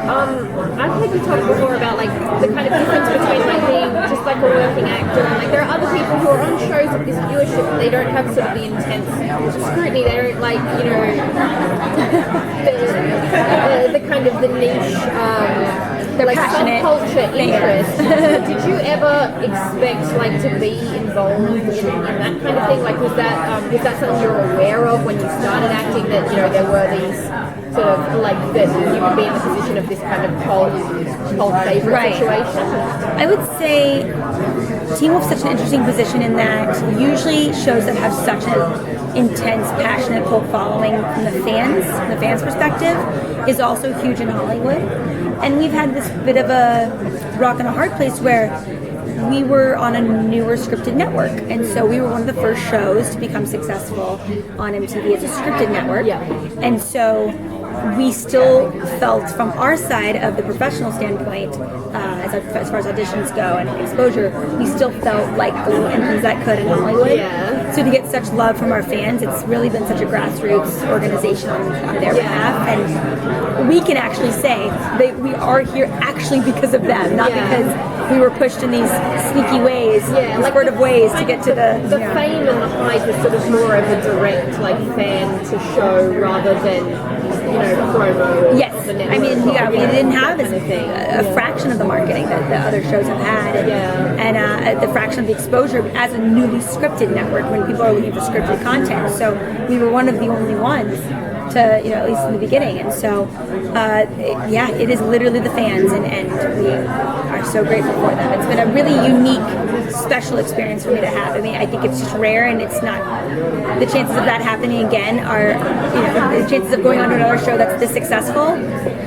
I've heard you talk before about like the kind of difference between like being just like a working actor and like there are other people who are on shows with this viewership and they don't have sort of the intense scrutiny. They don't like the kind of the niche. They're like passionate subculture interest. Did you ever expect like to be involved in that kind of thing? Like was that something you were aware of when you started acting that there were these sort of like that you could be in the position of this kind of cult favorite situation? I would say Teen Wolf's such an interesting position in that usually shows that have such an intense, passionate cult following from the fans' perspective is also huge in Hollywood. And we've had this bit of a rock and a hard place where we were on a newer scripted network. And so we were one of the first shows to become successful on MTV as a scripted network. Yeah. And so we still felt from our side of the professional standpoint, as far as auditions go and exposure, we still felt like the little engines that could in Hollywood. Yeah. So to get such love from our fans, it's really been such a grassroots organization on their behalf. And we can actually say that we are here actually because of them, not because we were pushed in these sneaky ways, furtive ways to get to the fame and the hype is sort of more of a direct like fan to show rather than promo. Yes, I mean, we didn't have a fraction of the marketing that the other shows have had, and the fraction of the exposure as a newly scripted network when people are looking for scripted content. So we were one of the only ones to, at least in the beginning. And so, it is literally the fans, and we are so grateful for them. It's been a really unique, special experience for me to have. I mean, I think it's just rare, and it's not, the chances of that happening again are, the chances of going on to another show that's this successful,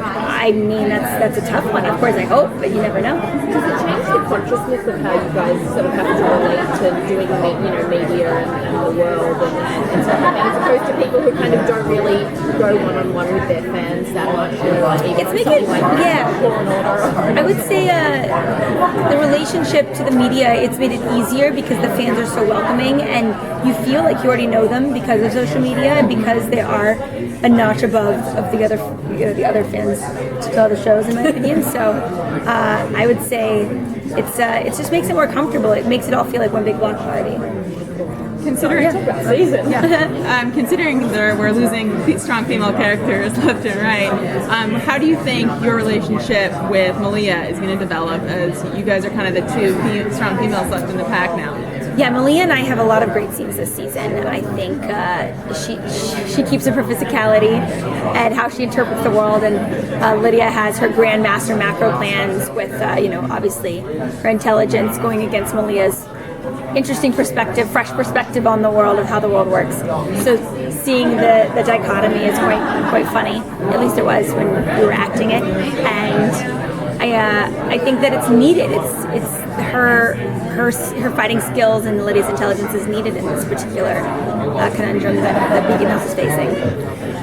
I mean, that's a tough one. Of course, I hope, but you never know. Does it change the consciousness of how you guys sort of have to relate to doing, media and the world and stuff like that, as opposed to people who kind of don't really go one-on-one with their fans that much? It's making, I would say the relationship to the media, it's made it easier because the fans are so welcoming and you feel like you already know them because of social media and because they are a notch above of the other fans to all the shows, in my opinion. So I would say it just makes it more comfortable. It makes it all feel like one big block party. Considering considering we're losing strong female characters left and right, how do you think your relationship with Malia is going to develop as you guys are kind of the two strong females left in the pack now? Yeah, Malia and I have a lot of great scenes this season. I think she keeps up her physicality and how she interprets the world, and Lydia has her grandmaster macro plans with, obviously her intelligence going against Malia's interesting perspective, fresh perspective on the world of how the world works. So seeing the dichotomy is quite funny. At least it was when we were acting it, and I think that it's needed. It's her fighting skills and Lydia's intelligence is needed in this particular conundrum that Beacon House is facing.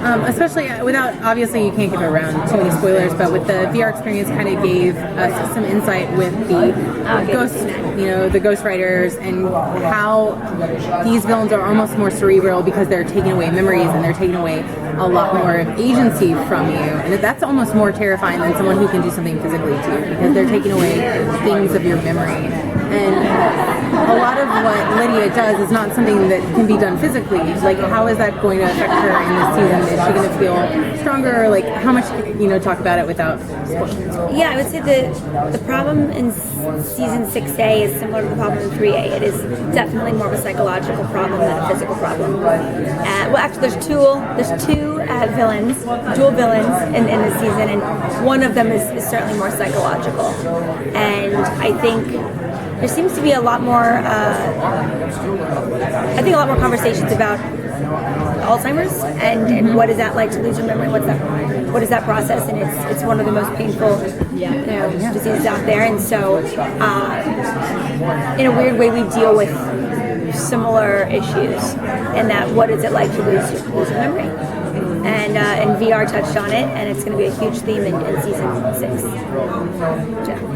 Especially without, obviously you can't give around too many spoilers, but with the VR experience kind of gave us some insight with the the ghost writers and how these villains are almost more cerebral because they're taking away memories and they're taking away a lot more of agency from you, and that's almost more terrifying than someone who can do something physically to you because they're taking away things of your memory. And a lot of what Lydia does is not something that can be done physically. Like, how is that going to affect her in this season? Is she going to feel stronger? Like, how much talk about it without spoilers? Yeah, I would say the problem in season 6A is similar to the problem in 3A. It is definitely more of a psychological problem than a physical problem. Well, actually, there's two villains, dual villains in this season, and one of them is certainly more psychological. And I think there seems to be a lot more, conversations about Alzheimer's and what is that like to lose your memory? What is that process? And it's one of the most painful diseases out there. And so, in a weird way, we deal with similar issues. And that, what is it like to lose your memory? And VR touched on it, and it's going to be a huge theme in season 6.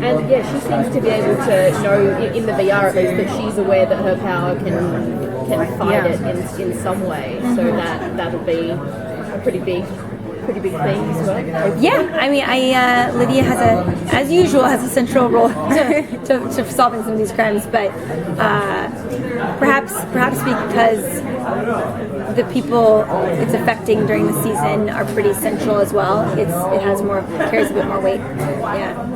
And she seems to be able to know in the VR at least that she's aware that her power can fight it in some way. So that'll be a pretty big pretty big theme as well. Yeah, I mean, Lydia as usual, has a central role to solving some of these crimes, but perhaps because the people it's affecting during the season are pretty central as well. It carries a bit more weight. Yeah.